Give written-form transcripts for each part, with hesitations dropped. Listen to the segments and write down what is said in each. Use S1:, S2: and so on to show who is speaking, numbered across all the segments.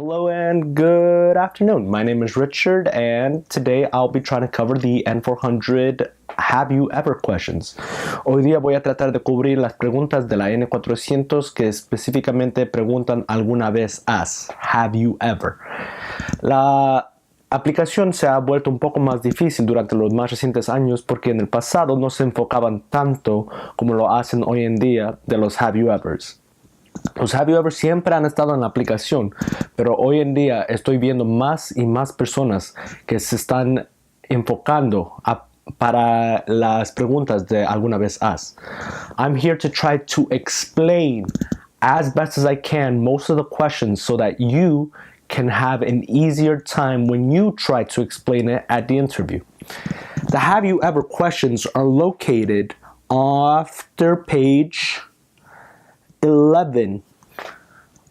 S1: Hello and good afternoon. My name is Richard and today I'll be trying to cover the N400 Have You Ever questions. Hoy día voy a tratar de cubrir las preguntas de la N400 que específicamente preguntan ¿alguna vez has? Have you ever? La aplicación se ha vuelto un poco más difícil durante los más recientes años porque en el pasado no se enfocaban tanto como lo hacen hoy en día de los Have You Evers. Los Have You Ever siempre han estado en la aplicación, pero hoy en día estoy viendo más y más personas que se están enfocando para las preguntas de alguna vez has. I'm here to try to explain as best as I can most of the questions so that you can have an easier time when you try to explain it at the interview. The Have You Ever questions are located after page 11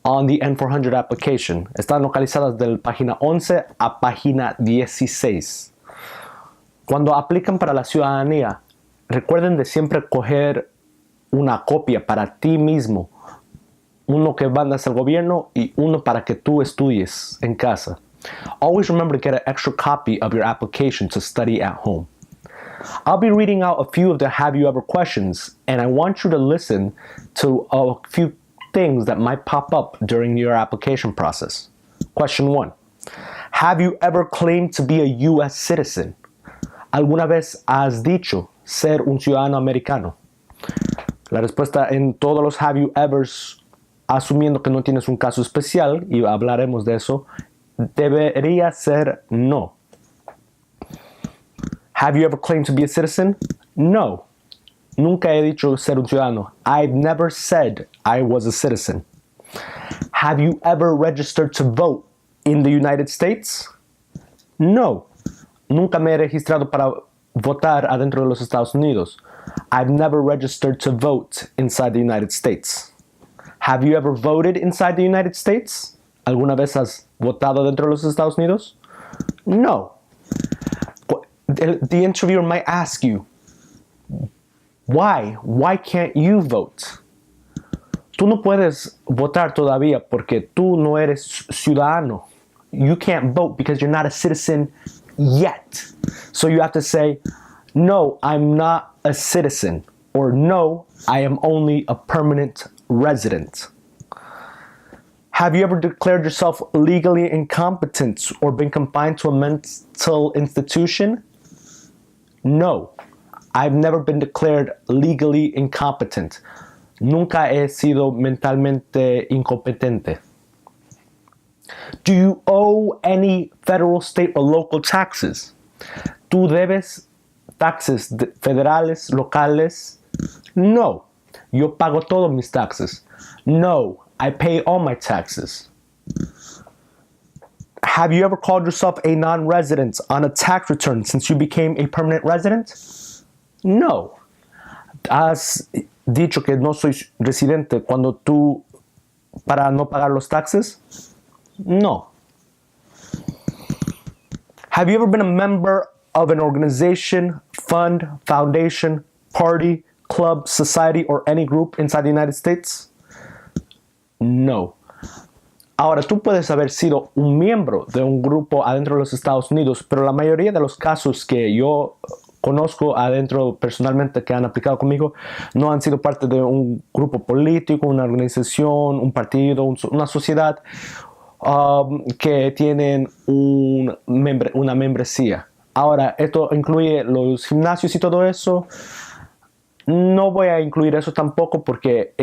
S1: on the N400 application. Están localizadas de página 11 a página 16. Cuando aplican para la ciudadanía, recuerden de siempre coger una copia para ti mismo, uno que mandas al gobierno y uno para que tú estudies en casa. Always remember to get an extra copy of your application to study at home. I'll be reading out a few of the Have You Ever questions, and I want you to listen to a few things that might pop up during your application process. Question 1. Have you ever claimed to be a U.S. citizen? ¿Alguna vez has dicho ser un ciudadano americano? La respuesta en todos los Have You Evers, asumiendo que no tienes un caso especial, y hablaremos de eso, debería ser no. Have you ever claimed to be a citizen? No. Nunca he dicho ser un ciudadano. I've never said I was a citizen. Have you ever registered to vote in the United States? No. Nunca me he registrado para votar adentro de los Estados Unidos. I've never registered to vote inside the United States. Have you ever voted inside the United States? ¿Alguna vez has votado dentro de los Estados Unidos? No. The interviewer might ask you, why? Why can't you vote? Tú no puedes votar todavía porque tú no eres ciudadano. You can't vote because you're not a citizen yet. So you have to say, no, I'm not a citizen. Or no, I am only a permanent resident. Have you ever declared yourself legally incompetent or been confined to a mental institution? No, I've never been declared legally incompetent. Nunca he sido mentalmente incompetente. Do you owe any federal, state, or local taxes? ¿Tú debes taxes federales, locales? No, yo pago todos mis taxes. No, I pay all my taxes. Have you ever called yourself a non-resident on a tax return since you became a permanent resident? No. ¿Has dicho que no soy residente cuando tú para no pagar los taxes? No. Have you ever been a member of an organization, fund, foundation, party, club, society, or any group inside the United States? No. Ahora, tú puedes haber sido un miembro de un grupo adentro de los Estados Unidos, pero la mayoría de los casos que yo conozco adentro personalmente que han aplicado conmigo no han sido parte de un grupo político, una organización, un partido, una sociedad que tienen una membresía. Ahora, esto incluye los gimnasios y todo eso. No voy a incluir eso tampoco porque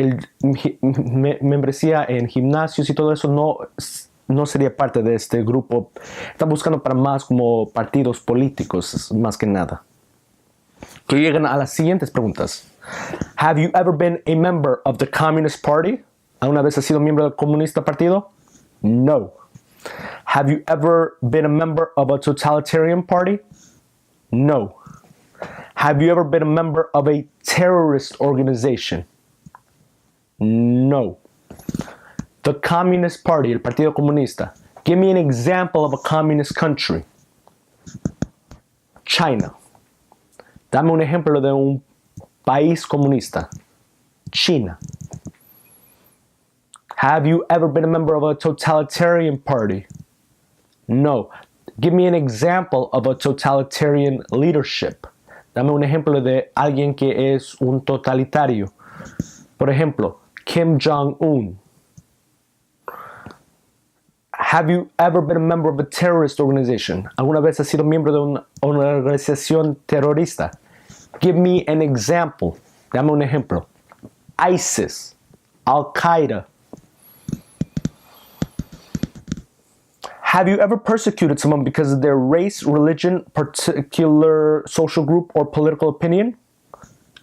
S1: membresía en gimnasios y todo eso no sería parte de este grupo. Están buscando para más como partidos políticos, más que nada. Que llegan a las siguientes preguntas. Have you ever been a member of the Communist Party? ¿Alguna vez has sido miembro del comunista partido? No. Have you ever been a member of a totalitarian party? No. Have you ever been a member of a terrorist organization? No. The Communist Party, el Partido Comunista. Give me an example of a communist country. China. Dame un ejemplo de un país comunista. China. Have you ever been a member of a totalitarian party? No. Give me an example of a totalitarian leadership. Dame un ejemplo de alguien que es un totalitario. Por ejemplo, Kim Jong-un. Have you ever been a member of a terrorist organization? ¿Alguna vez has sido miembro de una organización terrorista? Give me an example. Dame un ejemplo. ISIS, Al-Qaeda. Have you ever persecuted someone because of their race, religion, particular social group, or political opinion?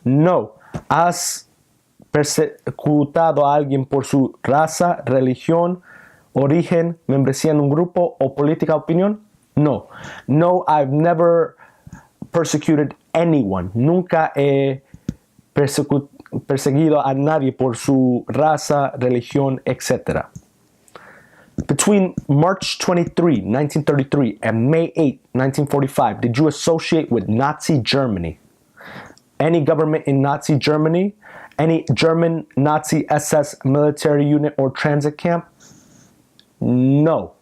S1: No. ¿Has persecutado a alguien por su raza, religión, origen, membresía en un grupo o política opinión? No. No, I've never persecuted anyone. Nunca he perseguido a nadie por su raza, religión, etc. Between March 23, 1933 and May 8, 1945, did you associate with Nazi Germany? Any government in Nazi Germany? Any German Nazi SS military unit or transit camp? No.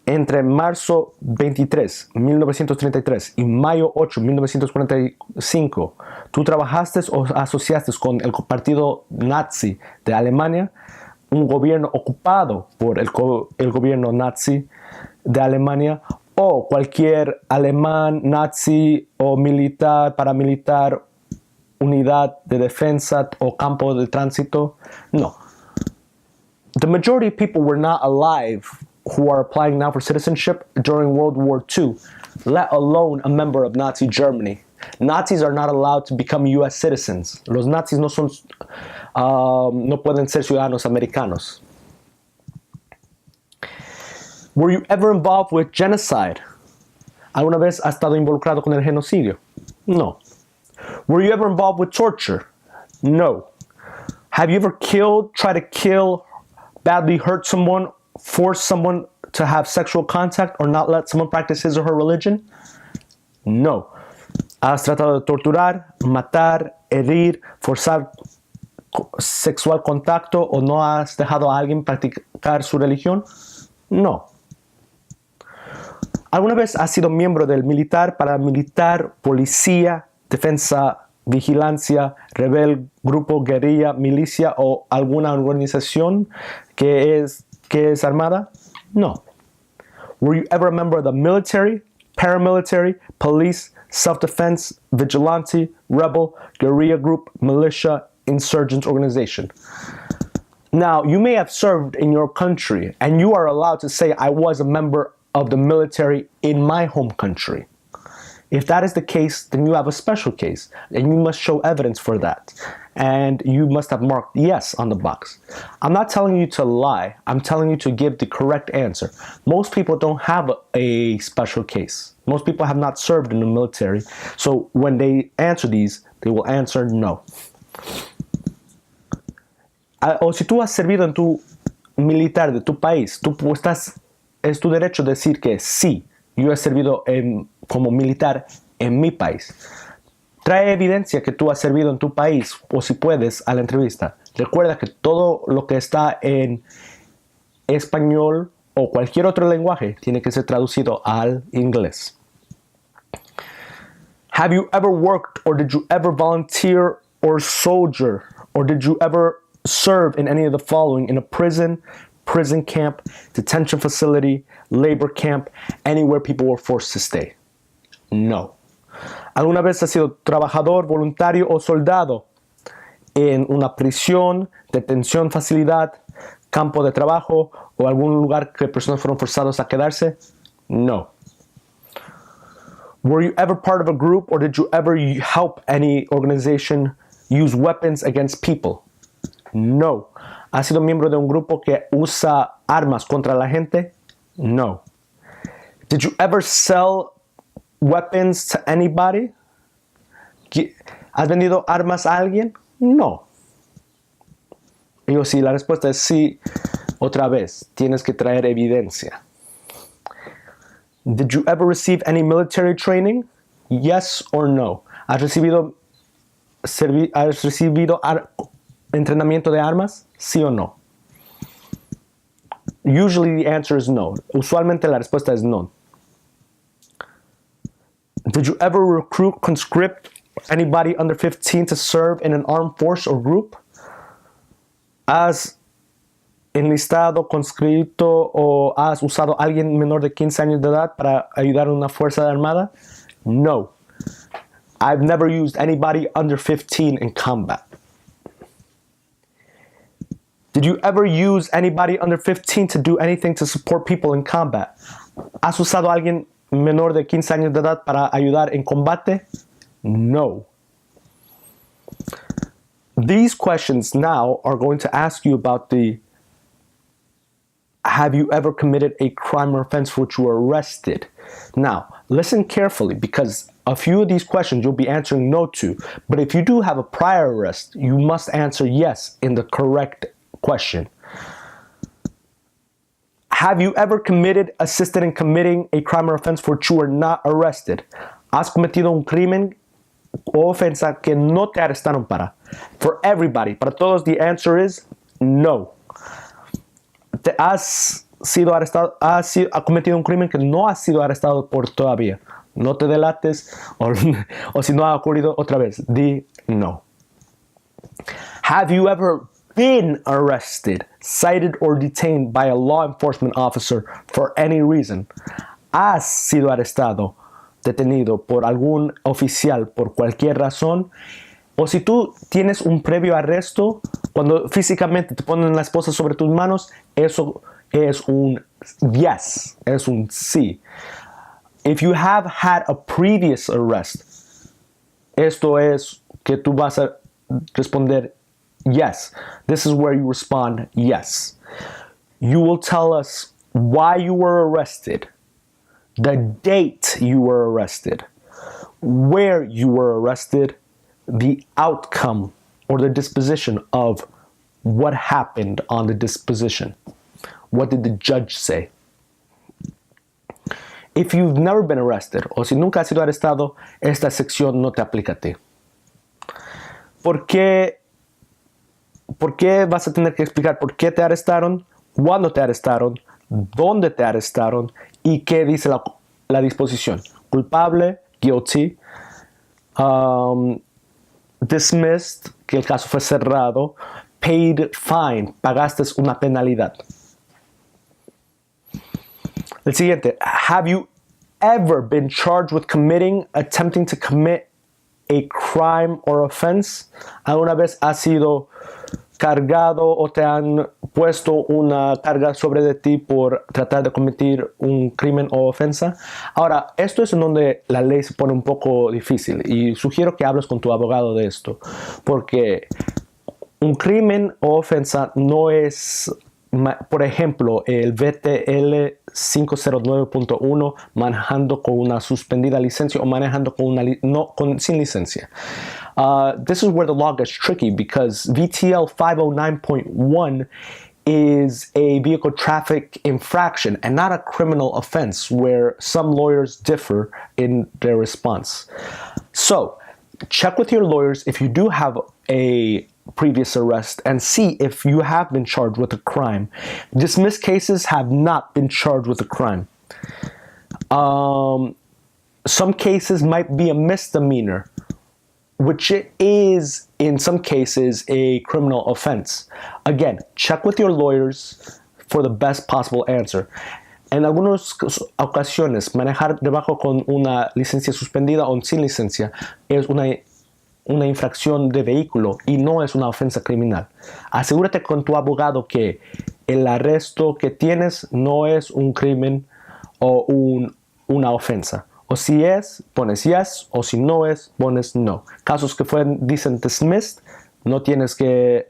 S1: Entre marzo 23, 1933 y mayo 8, 1945, ¿tú trabajaste o asociaste con el partido nazi de Alemania, un gobierno ocupado por el gobierno nazi de Alemania, o cualquier alemán, nazi o militar, paramilitar, unidad de defensa o campo de tránsito? No. The majority of people were not alive who are applying now for citizenship during World War II, let alone a member of Nazi Germany. Nazis are not allowed to become US citizens. Los nazis no pueden ser ciudadanos americanos. Were you ever involved with genocide? ¿Alguna vez has estado involucrado con el genocidio? No. Were you ever involved with torture? No. Have you ever killed, tried to kill, badly hurt someone, force someone to have sexual contact, or not let someone practice his or her religion? No. ¿Has tratado de torturar, matar, herir, forzar sexual contacto o no has dejado a alguien practicar su religión? No. ¿Alguna vez has sido miembro del militar, paramilitar, policía, defensa, vigilancia, rebel, grupo, guerrilla, milicia o alguna organización que es armada? No. Were you ever a member of the military, paramilitary, police, self-defense, vigilante, rebel, guerrilla group, militia, insurgent organization? Now, you may have served in your country, and you are allowed to say, I was a member of the military in my home country. If that is the case, then you have a special case, and you must show evidence for that. And you must have marked yes on the box. I'm not telling you to lie. I'm telling you to give the correct answer. Most people don't have a special case. Most people have not served in the military. So when they answer these, they will answer no. O si tú has servido en tu militar de tu país, es tu derecho decir que sí, yo he servido como militar en mi país. Trae evidencia que tú has servido en tu país, o si puedes, a la entrevista. Recuerda que todo lo que está en español o cualquier otro lenguaje tiene que ser traducido al inglés. Have you ever worked, or did you ever volunteer or soldier, or did you ever serve in any of the following: in a prison, prison camp, detention facility, labor camp, anywhere people were forced to stay? No. ¿Alguna vez has sido trabajador, voluntario o soldado en una prisión, detención, facilidad, campo de trabajo o algún lugar que personas fueron forzados a quedarse? No. Were you ever part of a group, or did you ever help any organization use weapons against people? No. ¿Has sido miembro de un grupo que usa armas contra la gente? No. Did you ever sell weapons to anybody? ¿Has vendido armas a alguien? No. Digo, si la respuesta es sí, otra vez, tienes que traer evidencia. Did you ever receive any military training? Yes or no. ¿Has recibido entrenamiento de armas? Sí o no. Usually the answer is no. Usualmente la respuesta es no. Did you ever recruit, conscript anybody under 15 to serve in an armed force or group? ¿Has enlistado, conscripto o has usado a alguien menor de 15 años de edad para ayudar en una fuerza armada? No. I've never used anybody under 15 in combat. Did you ever use anybody under 15 to do anything to support people in combat? ¿Has usado a alguien menor de 15 años de edad para ayudar en combate? No. These questions now are going to ask you about the have you ever committed a crime or offense for which you were arrested? Now, listen carefully because a few of these questions you'll be answering no to, but if you do have a prior arrest, you must answer yes in the correct question. Have you ever assisted in committing a crime or offense for which you were not arrested? ¿Has cometido un crimen o ofensa que no te arrestaron para? For everybody, para todos, the answer is no. ¿Te has sido arrestado? ¿Has cometido un crimen que no has sido arrestado por todavía? No te delates o si no ha ocurrido otra vez, di no. Have you ever been arrested, cited or detained by a law enforcement officer for any reason? ¿Has sido arrestado, detenido por algún oficial por cualquier razón? O si tú tienes un previo arresto, cuando físicamente te ponen la esposa sobre tus manos, eso es un yes, es un sí. If you have had a previous arrest, esto es que tú vas a responder yes. This is where you respond yes. You will tell us why you were arrested, the date you were arrested, where you were arrested, the outcome or the disposition of what happened on the disposition. What did the judge say? If you've never been arrested o si nunca has sido arrestado, esta sección no te aplica a ti. ¿Por qué vas a tener que explicar por qué te arrestaron, cuándo te arrestaron, dónde te arrestaron y qué dice la disposición? Culpable, guilty, dismissed, que el caso fue cerrado, paid fine, pagaste una penalidad. El siguiente, have you ever been charged with attempting to commit a crime or offense? ¿Alguna vez has sido cargado o te han puesto una carga sobre de ti por tratar de cometer un crimen o ofensa? Ahora, esto es en donde la ley se pone un poco difícil y sugiero que hables con tu abogado de esto, porque un crimen o ofensa no es, por ejemplo, el VTL 509.1 manejando con una suspendida licencia o manejando sin licencia. This is where the law gets tricky because VTL 509.1 is a vehicle traffic infraction and not a criminal offense where some lawyers differ in their response. So, check with your lawyers if you do have a previous arrest and see if you have been charged with a crime. Dismissed cases have not been charged with a crime. Some cases might be a misdemeanor, which is in some cases a criminal offense. Again, check with your lawyers for the best possible answer. En algunas ocasiones, manejar debajo con una licencia suspendida o sin licencia es una infracción de vehículo y no es una ofensa criminal. Asegúrate con tu abogado que el arresto que tienes no es un crimen o una ofensa. O si es, pones yes, o si no es, pones no. Casos que dicen dismissed, no tienes que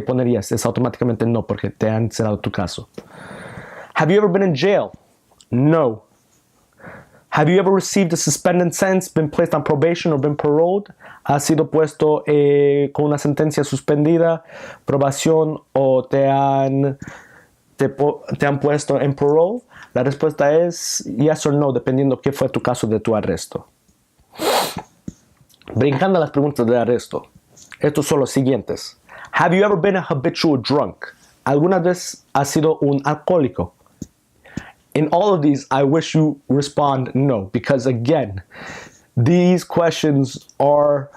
S1: poner yes, es automáticamente no porque te han cerrado tu caso. Have you ever been in jail? No. Have you ever received a suspended sentence, been placed on probation or been paroled? ¿Has sido puesto con una sentencia suspendida, probación o te han puesto en parole? La respuesta es yes or no, dependiendo qué fue tu caso de tu arresto. Brincando a las preguntas de arresto. Estos son los siguientes. Have you ever been a habitual drunk? ¿Alguna vez has sido un alcohólico? In all of these, I wish you respond no, because again, these questions are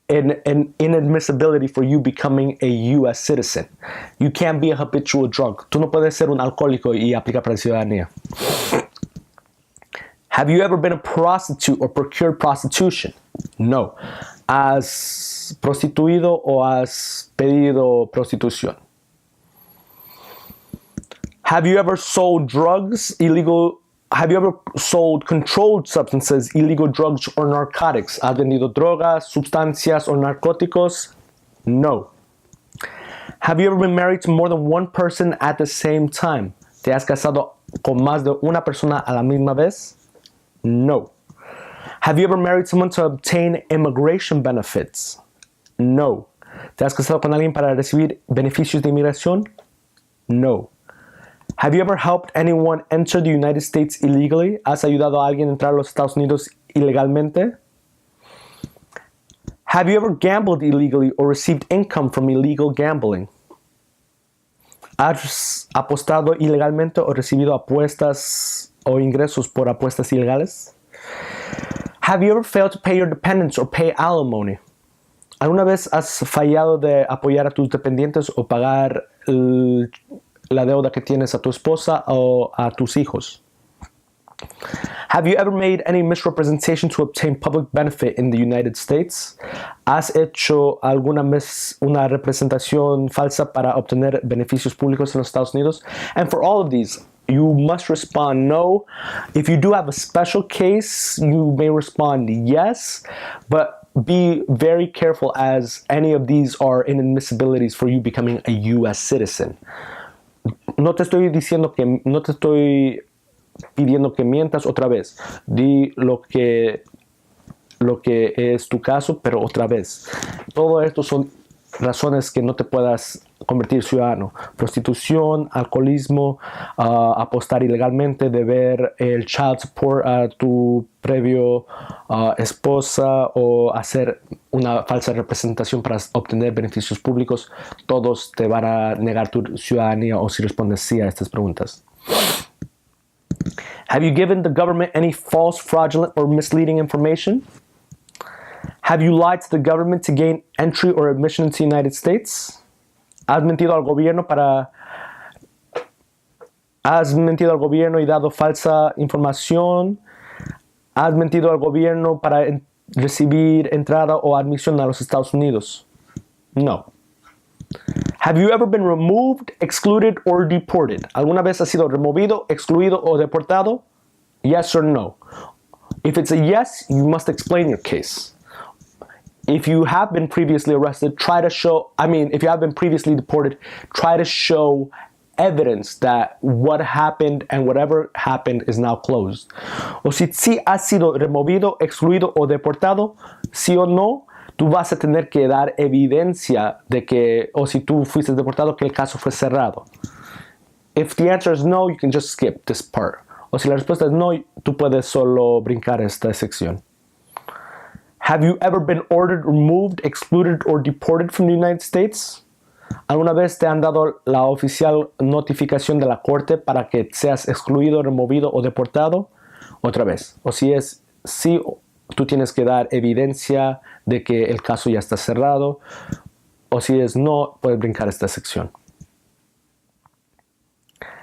S1: an inadmissibility for you becoming a U.S. citizen. You can't be a habitual drunk. Tú no puedes ser un alcohólico y aplicar para la ciudadanía. Have you ever been a prostitute or procured prostitution? No. ¿Has prostituido o has pedido prostitución? Have you ever sold drugs, Have you ever sold controlled substances, illegal drugs, or narcotics? ¿Has vendido drogas, sustancias o narcóticos? No. Have you ever been married to more than one person at the same time? ¿Te has casado con más de una persona a la misma vez? No. Have you ever married someone to obtain immigration benefits? No. ¿Te has casado con alguien para recibir beneficios de inmigración? No. Have you ever helped anyone enter the United States illegally? ¿Has ayudado a alguien a entrar a los Estados Unidos ilegalmente? Have you ever gambled illegally or received income from illegal gambling? ¿Has apostado ilegalmente o recibido apuestas o ingresos por apuestas ilegales? Have you ever failed to pay your dependents or pay alimony? ¿Alguna vez has fallado de apoyar a tus dependientes o pagar la deuda que tienes a tu esposa o a tus hijos? Have you ever made any misrepresentation to obtain public benefit in the United States? ¿Has hecho una representación falsa para obtener beneficios públicos en los Estados Unidos? And for all of these, you must respond no. If you do have a special case, you may respond yes, but be very careful as any of these are inadmissibilities for you becoming a U.S. citizen. No te estoy pidiendo que mientas otra vez. Di lo que es tu caso, pero otra vez. Todo esto son razones que no te puedas convertir ciudadano. Prostitución, alcoholismo, apostar ilegalmente, deber el child support a tu previo esposa o hacer una falsa representación para obtener beneficios públicos. Todos te van a negar tu ciudadanía o si respondes sí a estas preguntas. Have you given the government any false, fraudulent, or misleading information? Have you lied to the government to gain entry or admission into the United States? ¿Has mentido al gobierno y dado falsa información? ¿Has mentido al gobierno para recibir entrada o admisión a los Estados Unidos? No. Have you ever been removed, excluded, or deported? ¿Alguna vez has sido removido, excluido o deportado? Yes or no? If it's a yes, you must explain your case. If you have been previously arrested, if you have been previously deported, try to show evidence that what happened and whatever happened is now closed. O si sí has sido removido, excluido o deportado, sí o no, tú vas a tener que dar evidencia de que, o si tú fuiste deportado, que el caso fue cerrado. If the answer is no, you can just skip this part. O si la respuesta es no, tú puedes solo brincar esta sección. Have you ever been ordered, removed, excluded, or deported from the United States? ¿Alguna vez te han dado la oficial notificación de la corte para que seas excluido, removido o deportado? Otra vez. O si es sí, tú tienes que dar evidencia de que el caso ya está cerrado. O si es no, puedes brincar esta sección.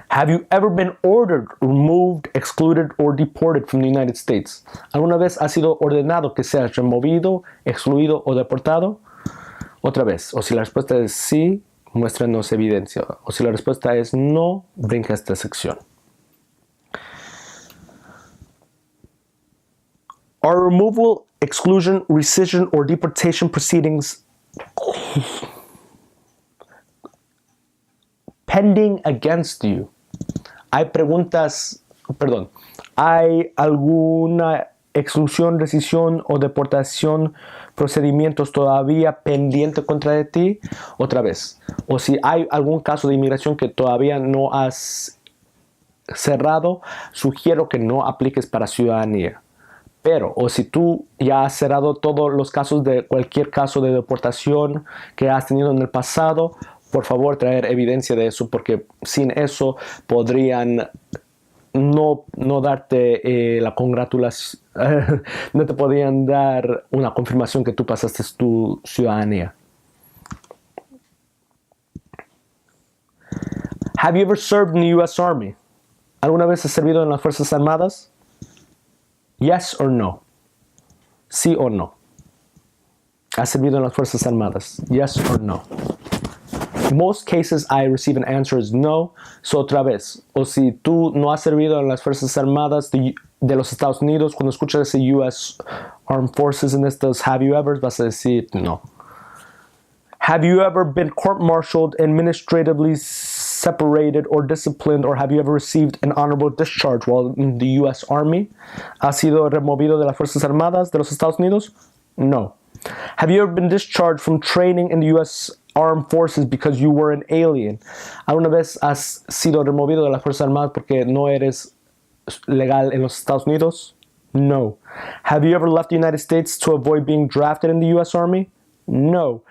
S1: Have you ever been ordered, removed, excluded, or deported from the United States? ¿Alguna vez ha sido ordenado que seas removido, excluido o deportado? Otra vez, o si la respuesta es sí, muéstranos evidencia. O si la respuesta es no, brinca esta sección. Are removal, exclusion, rescission, or deportation proceedings pending against you? ¿Hay alguna exclusión, rescisión o deportación, procedimientos todavía pendiente contra de ti? Otra vez. O si hay algún caso de inmigración que todavía no has cerrado, sugiero que no apliques para ciudadanía. Pero, o si tú ya has cerrado todos los casos de cualquier caso de deportación que has tenido en el pasado, por favor traer evidencia de eso, porque sin eso podrían no darte la congratulación, no te podrían dar una confirmación que tú pasaste tu ciudadanía. Have you ever served in the U.S. Army? ¿Alguna vez has servido en las Fuerzas Armadas? Yes or no. Sí o no. ¿Has servido en las Fuerzas Armadas? Yes or no. In most cases, I receive an answer is no. So otra vez, o si tú no has servido en las Fuerzas Armadas de los Estados Unidos, cuando escuchas ese U.S. Armed Forces en estos have you ever, vas a decir no. Have you ever been court-martialed, administratively separated or disciplined, or have you ever received an honorable discharge while in the U.S. Army? ¿Has sido removido de las Fuerzas Armadas de los Estados Unidos? No. Have you ever been discharged from training in the U.S. Armed Forces because you were an alien? ¿Alguna vez has sido removido de las Fuerzas Armadas porque no eres legal en los Estados Unidos? No. Have you ever left the United States to avoid being drafted in the U.S. Army? No.